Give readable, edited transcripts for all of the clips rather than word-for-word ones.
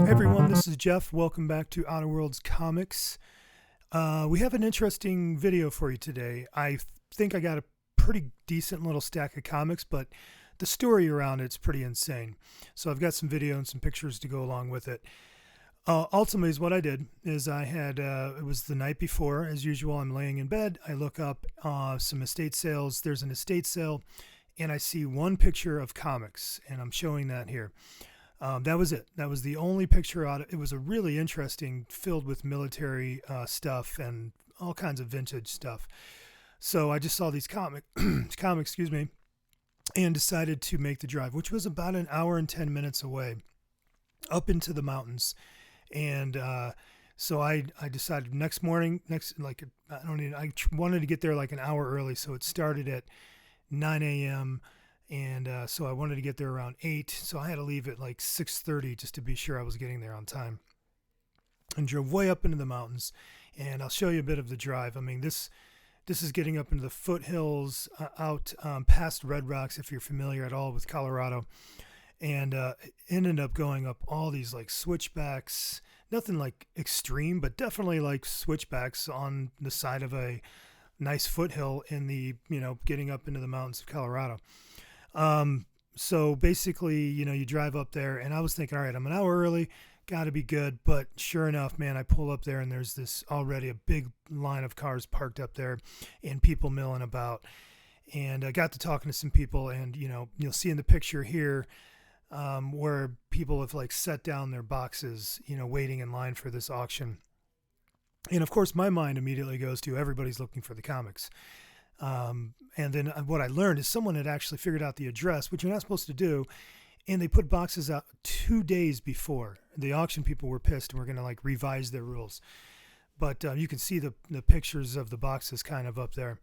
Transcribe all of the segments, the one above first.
Everyone, this is Jeff. Welcome back to Outer Worlds Comics. We have an interesting video for you today. I think I got a pretty decent little stack of comics, but the story around it's pretty insane. So I've got some video and some pictures to go along with it. Ultimately, is what I did is I had, it was the night before, as usual, I'm laying in bed. I look up some estate sales. There's an estate sale, and I see one picture of comics, and I'm showing that here. That was it. That was the only picture out. It was a really interesting, filled with military stuff and all kinds of vintage stuff. So I just saw these comics, and decided to make the drive, which was about an hour and 10 minutes away, up into the mountains. And so I decided next morning, I wanted to get there like an hour early, so it started at 9 a.m. And so I wanted to get there around 8, so I had to leave at like 6:30 just to be sure I was getting there on time. And drove way up into the mountains, and I'll show you a bit of the drive. I mean, this is getting up into the foothills, out past Red Rocks, if you're familiar at all with Colorado. And ended up going up all these like switchbacks, nothing like extreme, but definitely like switchbacks on the side of a nice foothill in the, getting up into the mountains of Colorado. So basically, you drive up there, and I was thinking, all right, I'm an hour early, got to be good. But sure enough, man, I pull up there, and there's this already a big line of cars parked up there and people milling about. And I got to talking to some people, and, you'll see in the picture here, where people have like set down their boxes, waiting in line for this auction. And of course, my mind immediately goes to everybody's looking for the comics. And then what I learned is someone had actually figured out the address, which you're not supposed to do. And they put boxes out 2 days before. The auction people were pissed and were going to like revise their rules. But you can see the pictures of the boxes kind of up there.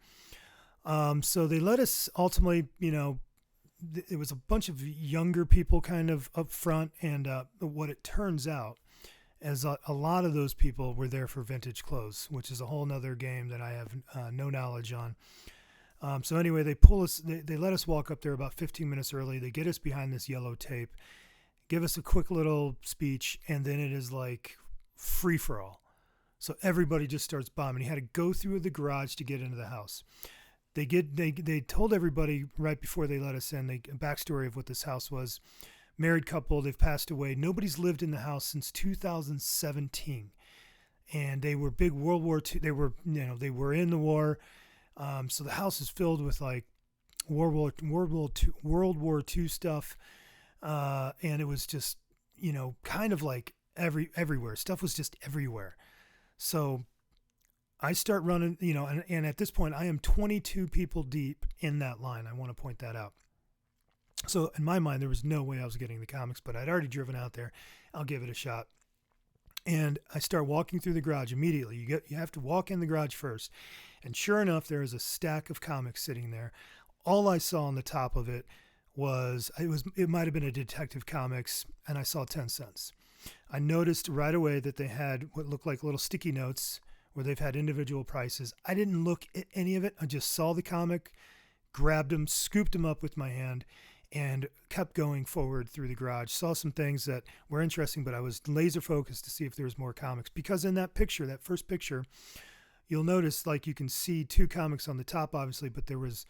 So they let us ultimately, it was a bunch of younger people kind of up front. And what it turns out is a lot of those people were there for vintage clothes, which is a whole nother game that I have no knowledge on. So anyway, they let us walk up there about 15 minutes early. They get us behind this yellow tape, give us a quick little speech, and then it is like free for all. So everybody just starts bombing. You had to go through the garage to get into the house. They told everybody right before they let us in, a backstory of what this house was. Married couple, they've passed away. Nobody's lived in the house since 2017. And they were big World War II. They were in the war. So the house is filled with like World War II stuff. And it was just, kind of like everywhere. Stuff was just everywhere. So I start running, and at this point I am 22 people deep in that line. I want to point that out. So in my mind, there was no way I was getting the comics, but I'd already driven out there. I'll give it a shot. And I start walking through the garage immediately. You have to walk in the garage first. And sure enough, there is a stack of comics sitting there. All I saw on the top of it it might have been a Detective Comics, and I saw 10 cents. I noticed right away that they had what looked like little sticky notes where they've had individual prices. I didn't look at any of it. I just saw the comic, grabbed them, scooped them up with my hand, and kept going forward through the garage. Saw some things that were interesting, but I was laser focused to see if there was more comics. Because in that picture, that first picture, you'll notice like you can see 2 comics on the top, obviously, but there was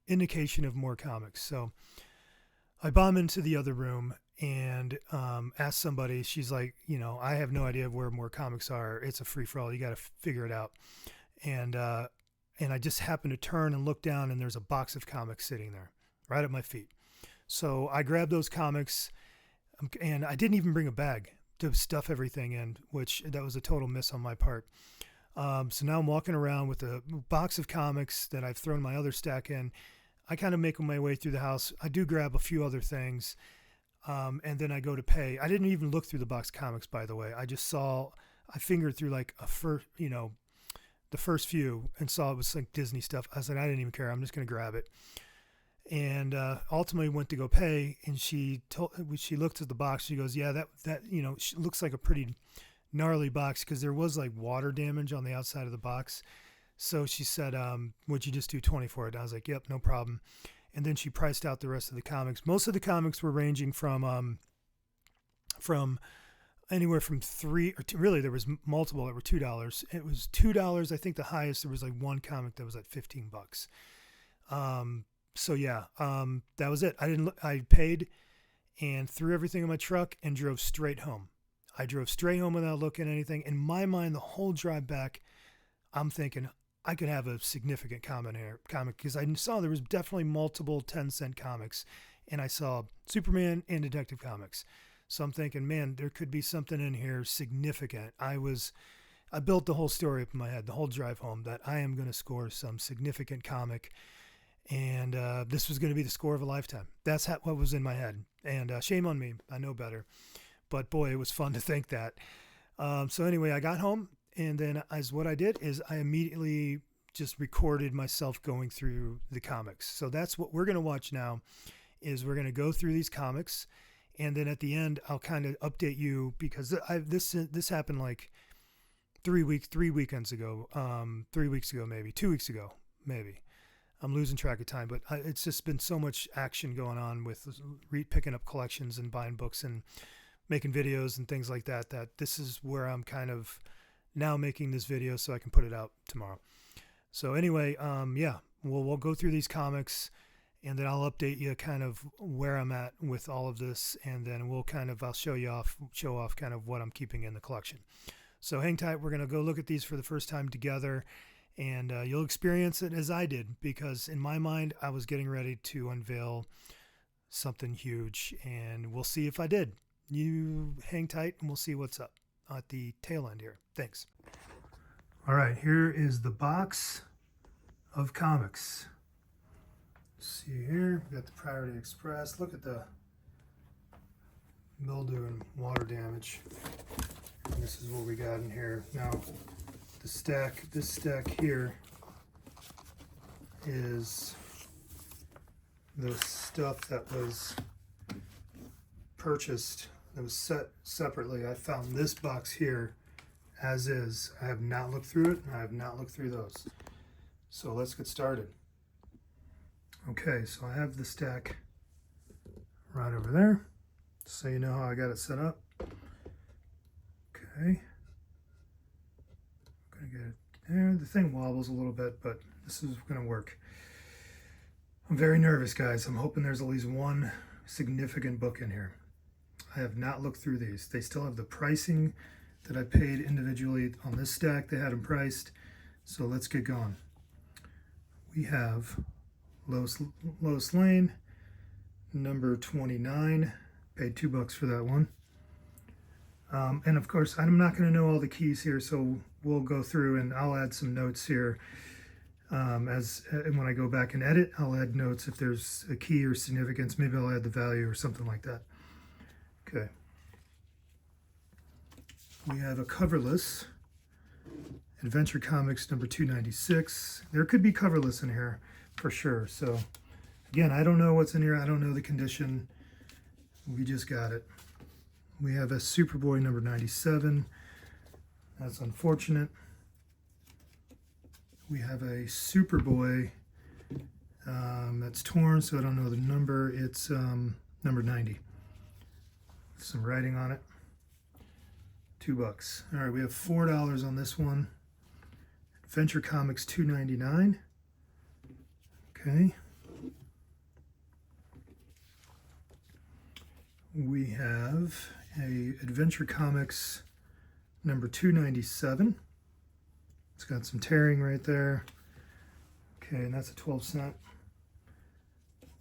indication of more comics. So I bomb into the other room and ask somebody. She's like, I have no idea where more comics are. It's a free-for-all. You got to figure it out. And I just happened to turn and look down, and there's a box of comics sitting there right at my feet. So I grabbed those comics, and I didn't even bring a bag to stuff everything in, which that was a total miss on my part. So now I'm walking around with a box of comics that I've thrown my other stack in. I kind of make my way through the house. I do grab a few other things, and then I go to pay. I didn't even look through the box of comics, by the way. I fingered through like the first few and saw it was like Disney stuff. I said, I didn't even care. I'm just going to grab it. And ultimately went to go pay, and she looked at the box. She goes, yeah, that looks like a pretty gnarly box, because there was like water damage on the outside of the box. So she said, would you just do 20 for it? And I was like, yep, no problem. And then she priced out the rest of the comics. Most of the comics were ranging from anywhere from three or two. Really, there was multiple that were $2. It was $2. I think the highest, there was like one comic that was at $15. So yeah, that was it. I paid and threw everything in my truck and drove straight home. I drove straight home without looking at anything. In my mind, the whole drive back, I'm thinking I could have a significant comic because I saw there was definitely multiple 10-cent comics, and I saw Superman and Detective Comics. So I'm thinking, man, there could be something in here significant. I built the whole story up in my head, the whole drive home, that I am going to score some significant comic, and this was going to be the score of a lifetime. That's what was in my head, and shame on me. I know better. But boy, it was fun to think that. So anyway, I got home, and then what I did is I immediately just recorded myself going through the comics. So that's what we're going to watch now, is we're going to go through these comics, and then at the end, I'll kind of update you, because this happened like 3 weekends ago, 3 weeks ago, maybe 2 weeks ago, maybe. I'm losing track of time, but it's just been so much action going on with picking up collections and buying books and making videos and things like that, that this is where I'm kind of now making this video so I can put it out tomorrow. So anyway, yeah, we'll go through these comics, and then I'll update you kind of where I'm at with all of this, and then I'll show off kind of what I'm keeping in the collection. So hang tight. We're going to go look at these for the first time together, and you'll experience it as I did, because in my mind, I was getting ready to unveil something huge, and we'll see if I did. You hang tight, and we'll see what's up at the tail end here. Thanks. All right, here is the box of comics. Let's see here, we got the Priority Express. Look at the mildew and water damage. And this is what we got in here. Now, this stack here is the stuff that was purchased, that was set separately. I found this box here as is. I have not looked through it, and I have not looked through those. So let's get started. Okay, so I have the stack right over there, so you know how I got it set up. Okay, I'm gonna get it there. The thing wobbles a little bit, but this is gonna work. I'm very nervous, guys. I'm hoping there's at least one significant book in here. I have not looked through these. They still have the pricing that I paid individually on this stack. They had them priced. So let's get going. We have Lois Lane, number 29. Paid $2 for that one. And of course, I'm not going to know all the keys here, so we'll go through and I'll add some notes here. And when I go back and edit, I'll add notes if there's a key or significance. Maybe I'll add the value or something like that. Okay. We have a coverless Adventure Comics number 296. There could be coverless in here for sure. So again, I don't know what's in here. I don't know the condition. We just got it. We have a Superboy number 97. That's unfortunate. We have a Superboy that's torn, so I don't know the number. It's number 90. Some writing on it. $2. All right, we have $4 on this one. Adventure Comics 299. Okay. We have a Adventure Comics number 297. It's got some tearing right there. Okay, and that's a 12-cent.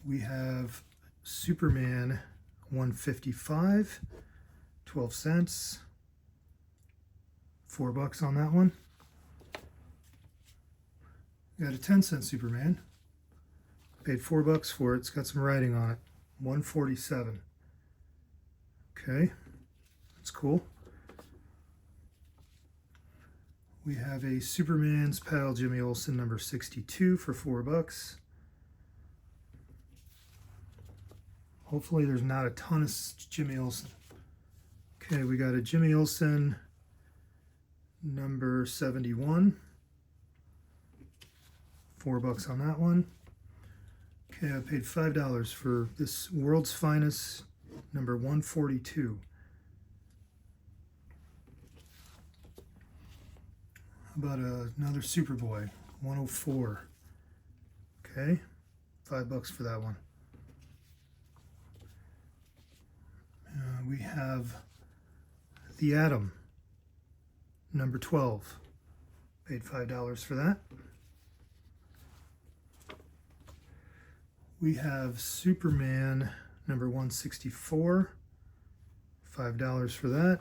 We have Superman 155, 12 cents. $4 on that one. We got a 10-cent Superman. Paid $4 for it. It's got some writing on it. 147. Okay, that's cool. We have a Superman's Pal Jimmy Olsen number 62 for $4. Hopefully there's not a ton of Jimmy Olsen. Okay, we got a Jimmy Olsen number 71. $4 on that one. Okay, I paid $5 for this World's Finest number 142. How about another Superboy, 104. Okay, $5 for that one. We have The Atom, number 12. Paid $5 for that. We have Superman, number 164. $5 for that.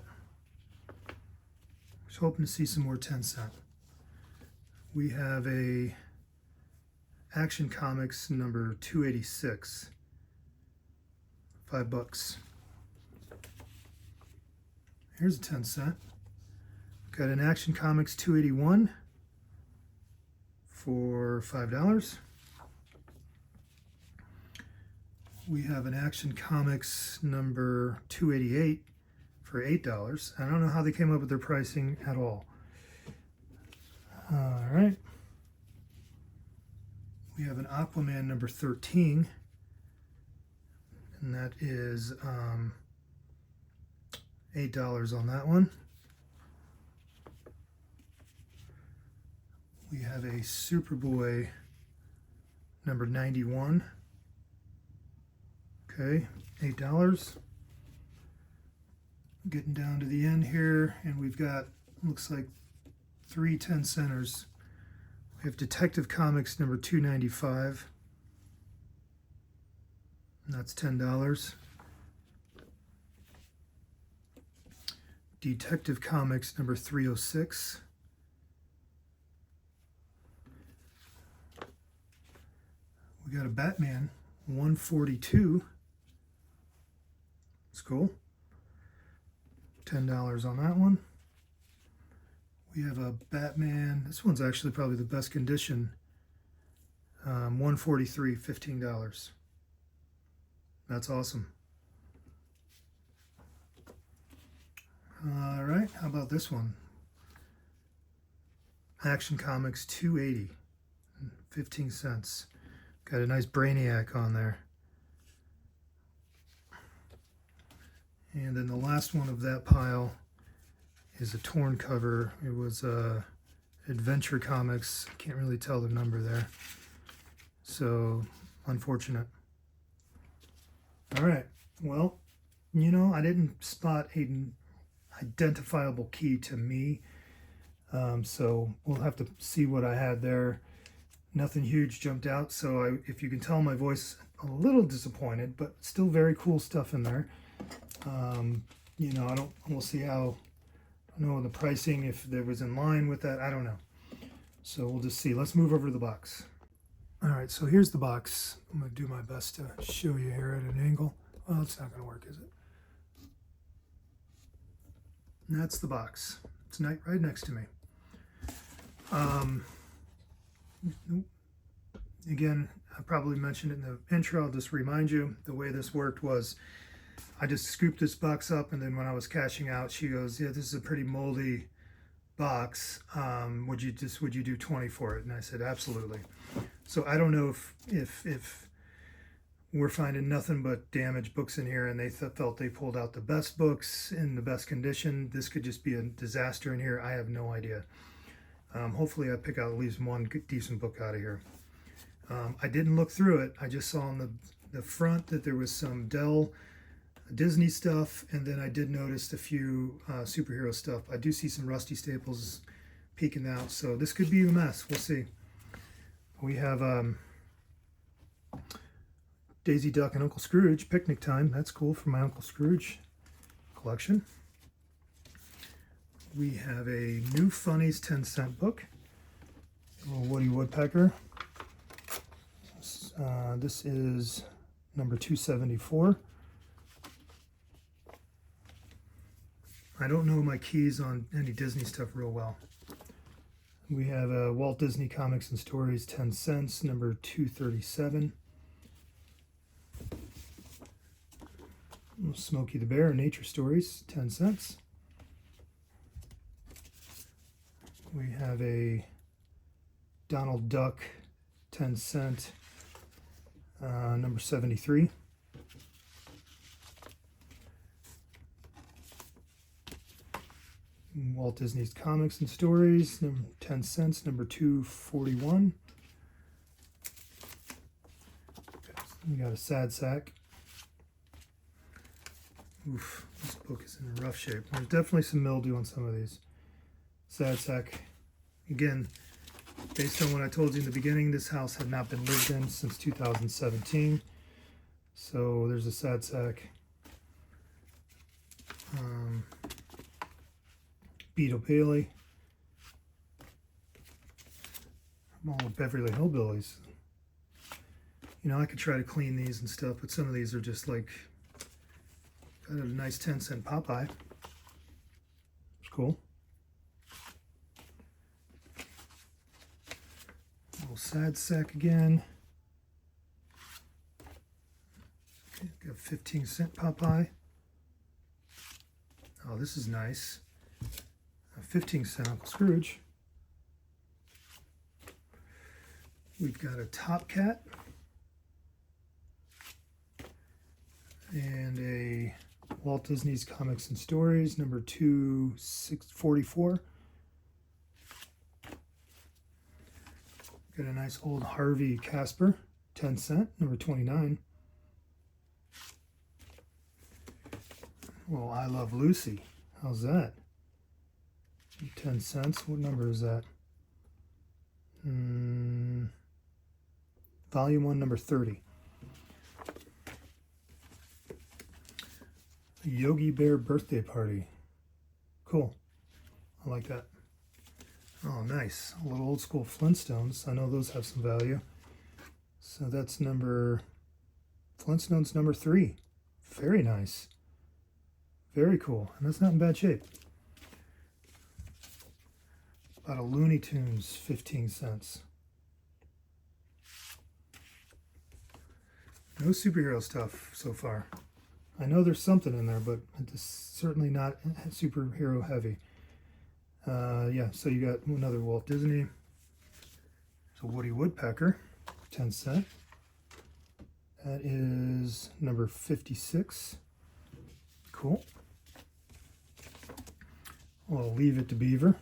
Just hoping to see some more 10-cent. We have a Action Comics number 286. $5. Here's a 10-cent. Got an Action Comics 281 for $5. We have an Action Comics number 288 for $8. I don't know how they came up with their pricing at all. All right. We have an Aquaman number 13, and that is $8 on that one. We have a Superboy number 91. Okay, $8. Getting down to the end here, and we've got, looks like 3 10-centers. We have Detective Comics number 295. And that's $10. Detective Comics number 306. We got a Batman 142. It's cool. $10 on that one. We have a Batman. This one's actually probably the best condition. 143, $15. That's awesome. All right, how about this one? Action Comics 280, 15 cents. Got a nice Brainiac on there. And then the last one of that pile is a torn cover. It was Adventure Comics. Can't really tell the number there. So, unfortunate. All right. Well, you know, I didn't spot an identifiable key to me. So we'll have to see what I had there. Nothing huge jumped out. So if you can tell, my voice a little disappointed, but still very cool stuff in there. You know, we'll see how, I don't know the pricing, if there was in line with that, I don't know. So we'll just see. Let's move over to the box. All right, so here's the box. I'm going to do my best to show you here at an angle. Well, it's not going to work, is it? And that's the box. It's right next to me. Again, I probably mentioned it in the intro. I'll just remind you, the way this worked was I just scooped this box up, and then when I was cashing out, she goes, yeah, this is a pretty moldy box. Would you do 20 for it? And I said, absolutely. So I don't know if we're finding nothing but damaged books in here, and they felt they pulled out the best books in the best condition. This could just be a disaster in here. I have no idea. Hopefully I pick out at least one decent book out of here. I didn't look through it. I just saw on the front that there was some Disney stuff, and then I did notice a few superhero stuff. I do see some Rusty Staples peeking out, so this could be a mess. We'll see. We have Daisy Duck and Uncle Scrooge, Picnic Time. That's cool for my Uncle Scrooge collection. We have a New Funnies 10-cent book. A little Woody Woodpecker. This is number 274. I don't know my keys on any Disney stuff real well. We have Walt Disney Comics and Stories 10 cents, number 237. Smokey the Bear, Nature Stories, 10 cents. We have a Donald Duck 10 cent, number 73. Walt Disney's Comics and Stories, 10 cents, number 241. We got a sad sack. Oof, this book is in rough shape. There's definitely some mildew on some of these. Sad sack. Again, based on what I told you in the beginning, this house had not been lived in since 2017. So there's a sad sack. Beetle Bailey. All Beverly Hillbillies. You know, I could try to clean these and stuff, but some of these are just like, got a nice 10-cent Popeye. It's cool. Little sad sack again. Okay, got 15-cent Popeye. Oh, this is nice. A 15-cent Uncle Scrooge. We've got a Top Cat. And a Walt Disney's Comics and Stories, number 2644. Got a nice old Harvey Casper, 10 cent, number 29. Well, I Love Lucy. How's that? 10 cents. What number is that? Volume 1, number 30. Yogi Bear Birthday Party. Cool. I like that. Oh, nice. A little old school Flintstones. I know those have some value. So that's Flintstones number 3. Very nice. Very cool. And that's not in bad shape. About a Looney Tunes, 15 cents. No superhero stuff so far. I know there's something in there, but it's certainly not superhero heavy. Yeah, so you got another Walt Disney. So Woody Woodpecker, 10 cent. That is number 56. Cool. I'll Leave It to Beaver.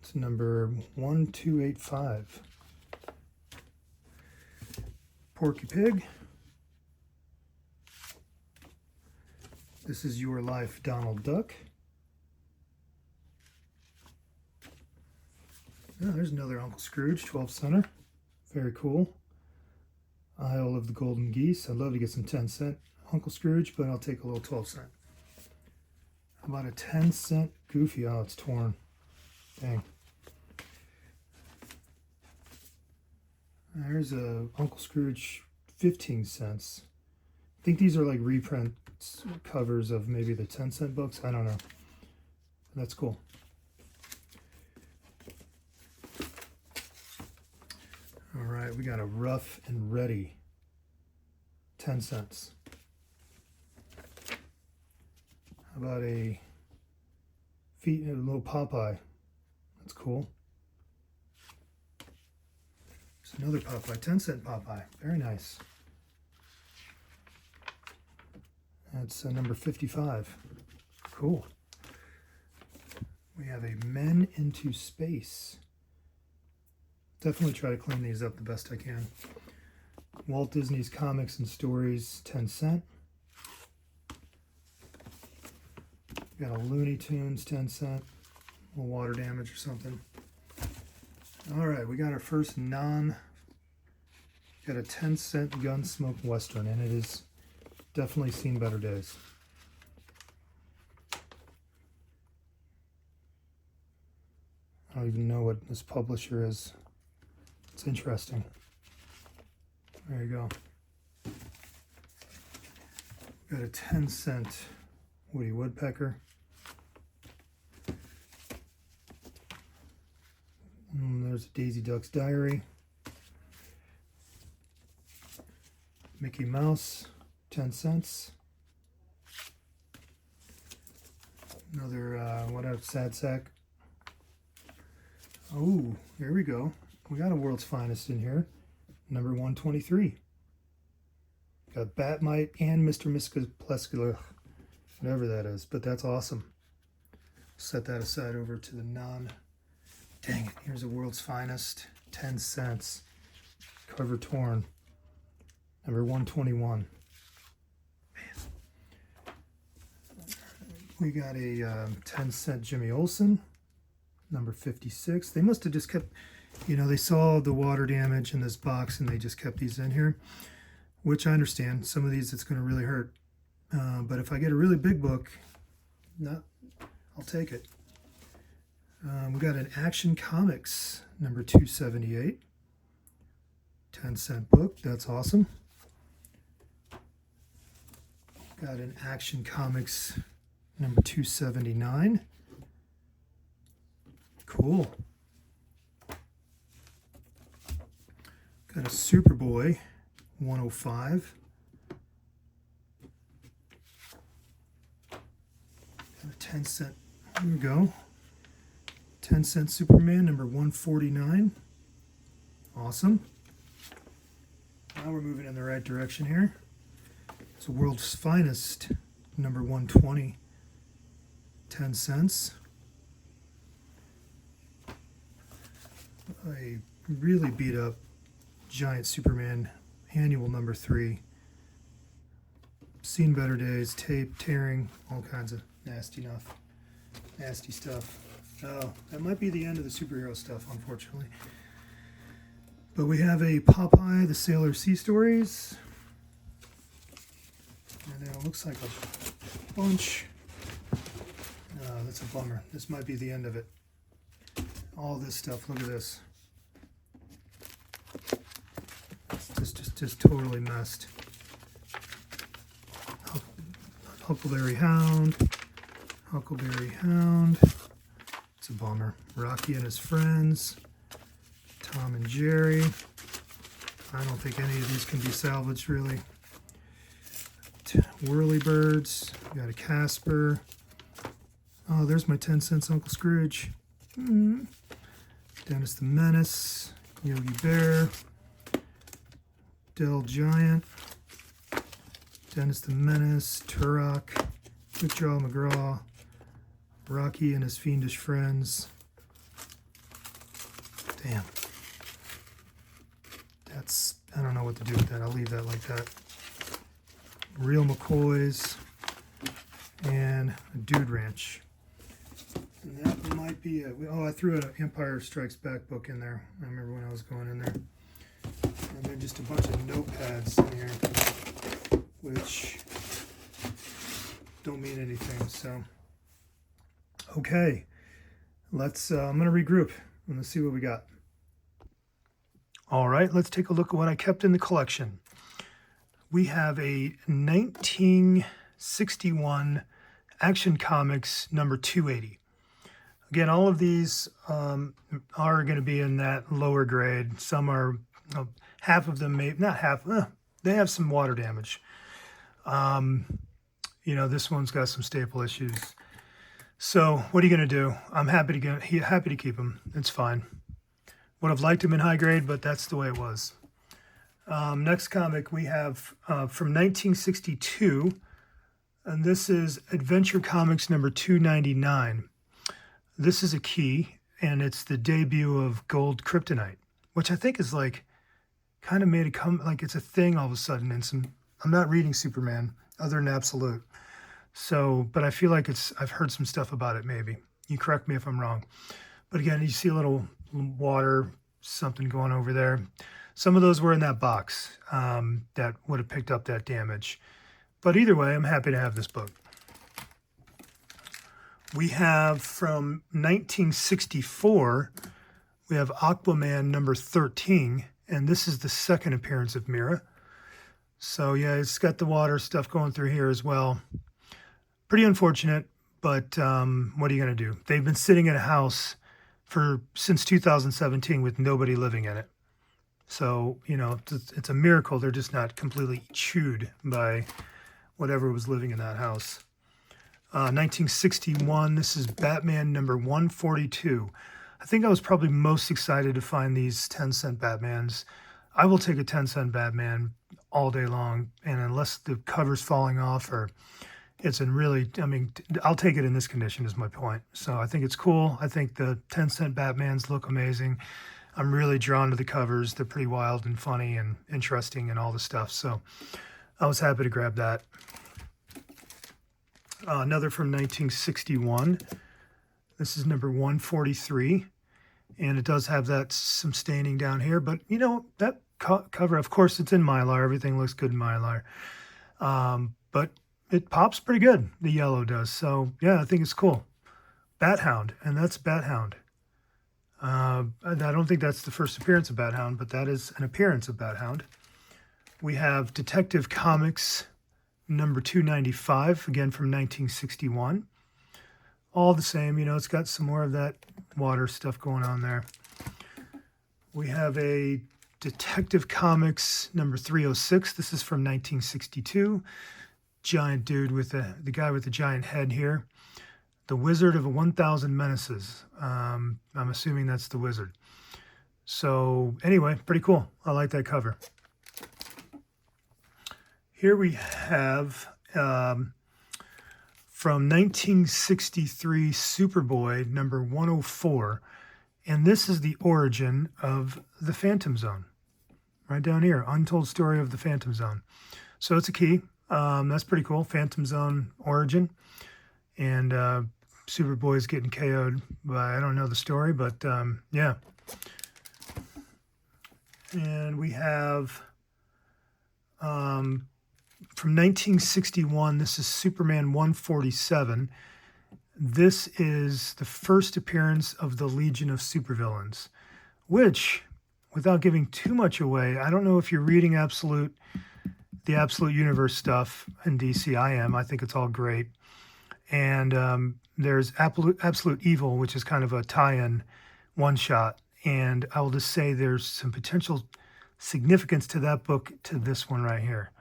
It's number 1285. Porky Pig. This Is Your Life, Donald Duck. Oh, there's another Uncle Scrooge, 12 center. Very cool. Isle of the Golden Geese. I'd love to get some 10 cent Uncle Scrooge, but I'll take a little 12 cent. How about a 10 cent Goofy? Oh, it's torn. Dang. There's a Uncle Scrooge, 15 cents. I think these are like reprint covers of maybe the 10 cent books. I don't know. That's cool. All right, we got a Rough and Ready, 10 cents. How about a little Popeye? That's cool. There's another Popeye, 10 cent Popeye. Very nice. That's number 55. Cool. We have a Men into Space. Definitely try to clean these up the best I can. Walt Disney's Comics and Stories, 10 cent. Got a Looney Tunes, 10 cent. A little water damage or something. All right, we got our first got a 10 cent Gunsmoke Western, and it is definitely seen better days. I don't even know what this publisher is. It's interesting. There you go. Got a 10 cent Woody Woodpecker. There's Daisy Duck's Diary. Mickey Mouse, 10 cents. Another, what else? Sad Sack. Oh, here we go. We got a World's Finest in here. Number 123. Got Batmite and Mr. Miskatonic, whatever that is, but that's awesome. Set that aside over to the non. Dang it, here's the world's finest. 10 cents. Cover torn. Number 121. Man. We got a 10-cent Jimmy Olsen. Number 56. They must have just kept, they saw the water damage in this box and they just kept these in here, which I understand. Some of these it's going to really hurt. But if I get a really big book, I'll take it. We got an Action Comics, number 278. 10-cent book. That's awesome. Got an Action Comics, number 279. Cool. Got a Superboy, 105. Got a 10-cent, here we go. 10-cent Superman, number 149. Awesome. Now we're moving in the right direction here. It's the world's finest, number 120. 10 cents. A really beat up Giant Superman, annual number 3. Seen better days, tape, tearing, all kinds of nasty stuff. Oh, that might be the end of the superhero stuff, unfortunately. But we have a Popeye the Sailor Sea Stories. And then it looks like a bunch. No, that's a bummer. This might be the end of it. All this stuff, look at this. Just totally messed. Huckleberry Hound. It's a bummer. Rocky and his friends. Tom and Jerry. I don't think any of these can be salvaged, really. Whirlybirds. We got a Casper. Oh, there's my 10 cents Uncle Scrooge. Dennis the Menace. Yogi Bear. Del Giant. Dennis the Menace. Turok. Quickjaw McGraw. Rocky and his fiendish friends. Damn. I don't know what to do with that. I'll leave that like that. Real McCoys and a Dude Ranch. And that might be it. Oh, I threw an Empire Strikes Back book in there. I remember when I was going in there. And then just a bunch of notepads in here, which don't mean anything. So, okay, I'm going to regroup and let's see what we got. All right, let's take a look at what I kept in the collection. We have a 1961 Action Comics number 280. Again, all of these are going to be in that lower grade. Some are, half of them, not half, they have some water damage. This one's got some staple issues. So what are you going to do? I'm happy to keep them. It's fine. Would have liked them in high grade, but that's the way it was. Next comic we have from 1962, and this is Adventure Comics number 299. This is a key, and it's the debut of Gold Kryptonite, which I think is like kind of made it come like it's a thing all of a sudden. And I'm not reading Superman other than Absolute, so but I feel like I've heard some stuff about it. Maybe you correct me if I'm wrong, but again, you see a little water, something going over there. Some of those were in that box that would have picked up that damage. But either way, I'm happy to have this book. We have from 1964, we have Aquaman number 13, and this is the second appearance of Mira. So yeah, it's got the water stuff going through here as well. Pretty unfortunate, but what are you going to do? They've been sitting in a house since 2017 with nobody living in it. So, it's a miracle they're just not completely chewed by whatever was living in that house. 1961, this is Batman number 142. I think I was probably most excited to find these 10-cent Batmans. I will take a 10-cent Batman all day long, and unless the cover's falling off or, it's in really, I mean, I'll take it in this condition is my point. So I think it's cool. I think the 10-cent Batmans look amazing. I'm really drawn to the covers. They're pretty wild and funny and interesting and all the stuff. So I was happy to grab that. Another from 1961. This is number 143. And it does have that some staining down here. But, you know, that cover, of course, it's in Mylar. Everything looks good in Mylar. But it pops pretty good, the yellow does. So, yeah, I think it's cool. Bat Hound, and that's Bat Hound. I don't think that's the first appearance of Bat Hound, but that is an appearance of Bat Hound. We have Detective Comics number 295, again from 1961. All the same, you know, it's got some more of that water stuff going on there. We have a Detective Comics number 306. This is from 1962. Giant dude with the guy with the giant head here. The Wizard of 1,000 Menaces. I'm assuming that's the Wizard. So anyway, pretty cool. I like that cover. Here we have from 1963 Superboy number 104. And this is the origin of the Phantom Zone. Right down here, Untold Story of the Phantom Zone. So it's a key. That's pretty cool. Phantom Zone origin. And Superboy's getting KO'd by, I don't know the story, but yeah. And we have from 1961, this is Superman 147. This is the first appearance of the Legion of Supervillains, which, without giving too much away, I don't know if you're reading the Absolute Universe stuff in DC. I am. I think it's all great. And there's Absolute Evil, which is kind of a tie-in one-shot. And I will just say there's some potential significance to that book to this one right here.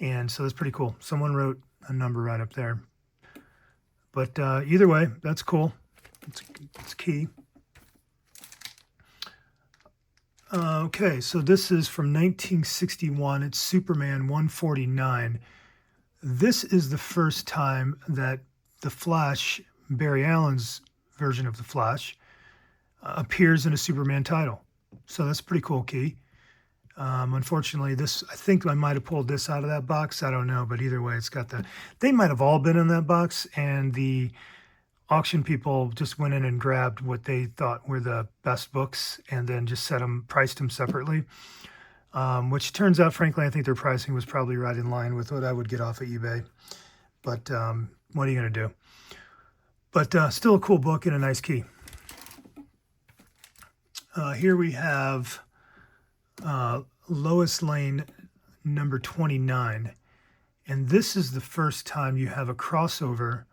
And so that's pretty cool. Someone wrote a number right up there. But either way, that's cool. It's key. Okay, so this is from 1961. It's Superman 149. This is the first time that the Flash, Barry Allen's version of the Flash, appears in a Superman title. So that's a pretty cool key. Unfortunately, I think I might have pulled this out of that box. I don't know, but either way, it's got they might have all been in that box, and the auction people just went in and grabbed what they thought were the best books and then just priced them separately. Which turns out, frankly, I think their pricing was probably right in line with what I would get off of eBay. But what are you going to do? But still a cool book and a nice key. Here we have Lois Lane number 29. And this is the first time you have a crossover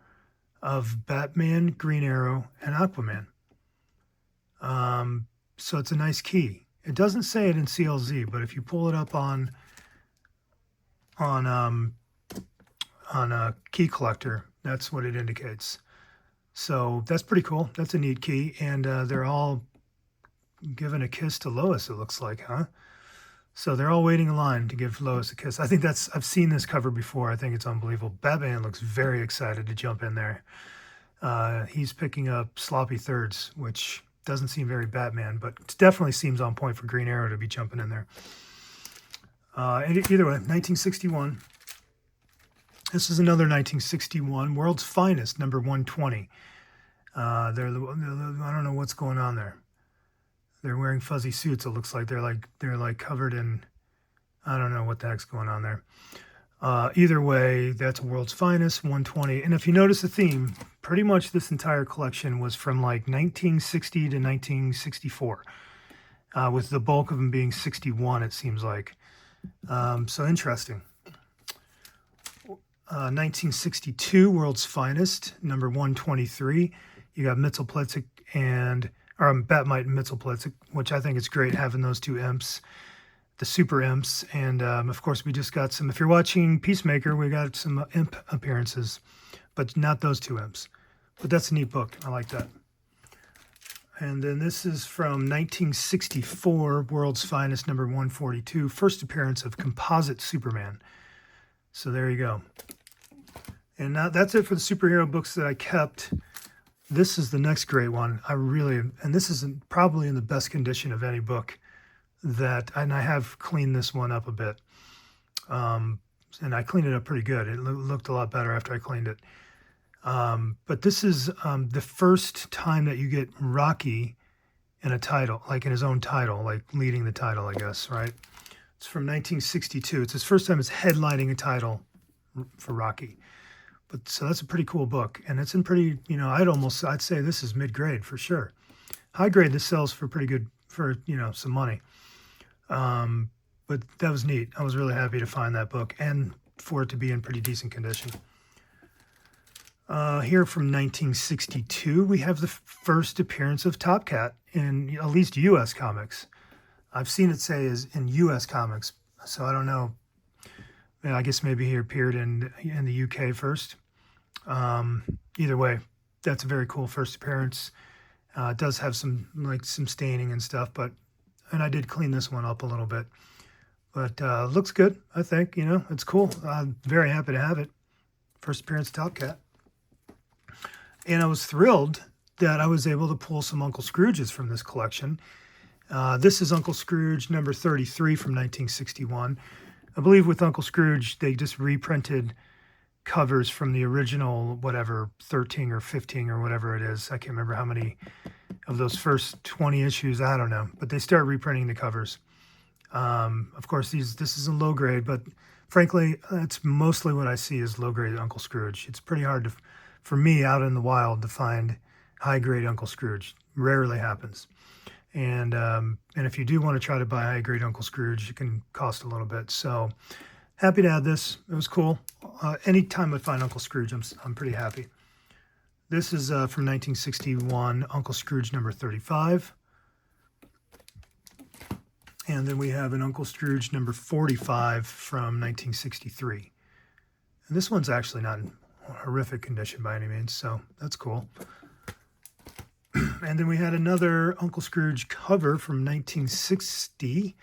of Batman, Green Arrow, and Aquaman. So it's a nice key. It doesn't say it in CLZ, but if you pull it up on a key collector, that's what it indicates. So that's pretty cool. That's a neat key. And they're all giving a kiss to Lois, it looks like, huh? So they're all waiting in line to give Lois a kiss. I think I've seen this cover before. I think it's unbelievable. Batman looks very excited to jump in there. He's picking up sloppy thirds, which doesn't seem very Batman, but it definitely seems on point for Green Arrow to be jumping in there. Either way, 1961. This is another 1961, World's Finest, number 120. I don't know what's going on there. They're wearing fuzzy suits. It looks like they're like covered in, I don't know what the heck's going on there. Either way, that's World's Finest, 120. And if you notice the theme, pretty much this entire collection was from like 1960 to 1964, with the bulk of them being 61, it seems like. So interesting. 1962, World's Finest, number 123. You got Mxyzptlk or Batmite and Mxyzptlk, which I think is great having those two imps, the super imps. And of course, we just got some, if you're watching Peacemaker, we got some imp appearances, but not those two imps. But that's a neat book. I like that. And then this is from 1964, World's Finest, number 142, first appearance of Composite Superman. So there you go. And now that's it for the superhero books that I kept. This is the next great one. And this is probably in the best condition of any book and I have cleaned this one up a bit. And I cleaned it up pretty good. It looked a lot better after I cleaned it. But this is the first time that you get Rocky in a title, like in his own title, like leading the title, I guess, right? It's from 1962. It's his first time as headlining a title for Rocky. But so that's a pretty cool book, and it's in pretty, I'd say this is mid-grade for sure. High grade, this sells for pretty good, for, some money. But that was neat. I was really happy to find that book and for it to be in pretty decent condition. Here from 1962, we have the first appearance of Top Cat in at least U.S. comics. I've seen it say is in U.S. comics, so I don't know. I guess maybe he appeared in the U.K. first. Either way, that's a very cool first appearance. It does have some staining and stuff, and I did clean this one up a little bit. But looks good, I think. It's cool. I'm very happy to have it. First appearance of Top Cat. And I was thrilled that I was able to pull some Uncle Scrooges from this collection. This is Uncle Scrooge number 33 from 1961. I believe with Uncle Scrooge, they just reprinted covers from the original, 13 or 15 or whatever it is. I can't remember how many of those first 20 issues. I don't know. But they start reprinting the covers. Of course, this is a low grade, but frankly, that's mostly what I see is low grade Uncle Scrooge. It's pretty hard for me out in the wild to find high grade Uncle Scrooge. Rarely happens. And if you do want to try to buy high grade Uncle Scrooge, it can cost a little bit. So happy to have this. It was cool. Anytime I find Uncle Scrooge, I'm pretty happy. This is from 1961, Uncle Scrooge number 35. And then we have an Uncle Scrooge number 45 from 1963. And this one's actually not in horrific condition by any means, so that's cool. And then we had another Uncle Scrooge cover from 1960,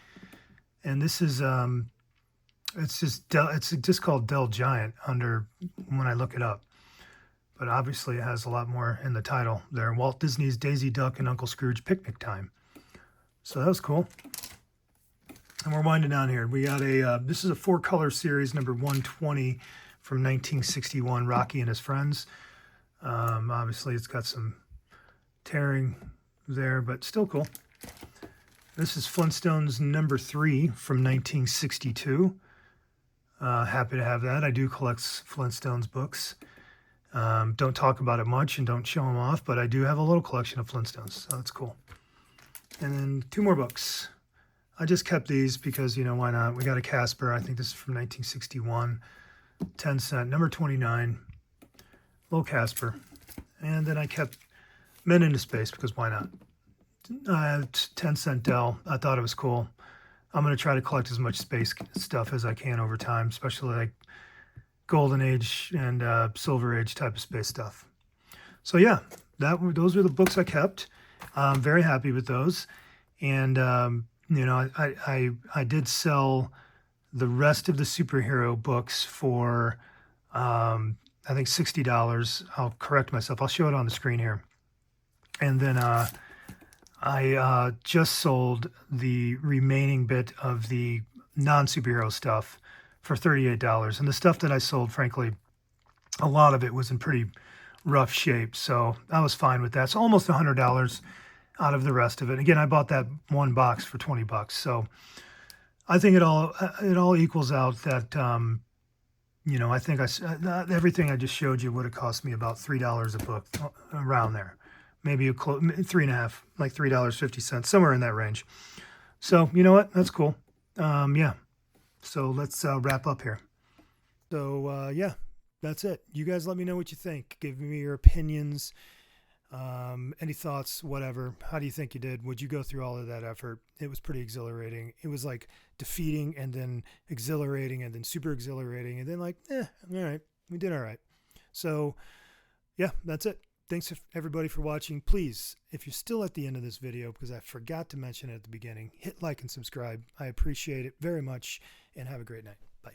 and this is it's just called Del Giant when I look it up, but obviously it has a lot more in the title there. Walt Disney's Daisy Duck and Uncle Scrooge Picnic Time. So that was cool. And we're winding down here. We got this is a 4-color series, number 120 from 1961, Rocky and His Friends. Obviously, it's got some tearing there, but still cool. This is Flintstones number 3 from 1962. Happy to have that. I do collect Flintstones books. Don't talk about it much and don't show them off, but I do have a little collection of Flintstones, so that's cool. And then 2 more books. I just kept these because, why not? We got a Casper. I think this is from 1961. 10 cent, number 29. Little Casper. And then I kept Men into Space because why not? 10 cent Dell. I thought it was cool. I'm going to try to collect as much space stuff as I can over time, especially like Golden Age and Silver Age type of space stuff. So yeah, those were the books I kept. I'm very happy with those. And I did sell the rest of the superhero books for I think $60. I'll correct myself. I'll show it on the screen here. And then I just sold the remaining bit of the non-superhero stuff for $38. And the stuff that I sold, frankly, a lot of it was in pretty rough shape. So I was fine with that. So almost $100 out of the rest of it. Again, I bought that one box for $20. So I think it all equals out that, I think everything I just showed you would have cost me about $3 a book, around there. Maybe $3.50, like $3.50, somewhere in that range. So you know what? That's cool. Yeah. So let's wrap up here. So yeah, that's it. You guys let me know what you think. Give me your opinions. Any thoughts, whatever. How do you think you did? Would you go through all of that effort? It was pretty exhilarating. It was like defeating and then exhilarating and then super exhilarating and then all right, we did all right. So yeah, that's it. Thanks everybody for watching. Please, if you're still at the end of this video, because I forgot to mention it at the beginning, hit like and subscribe. I appreciate it very much, and have a great night.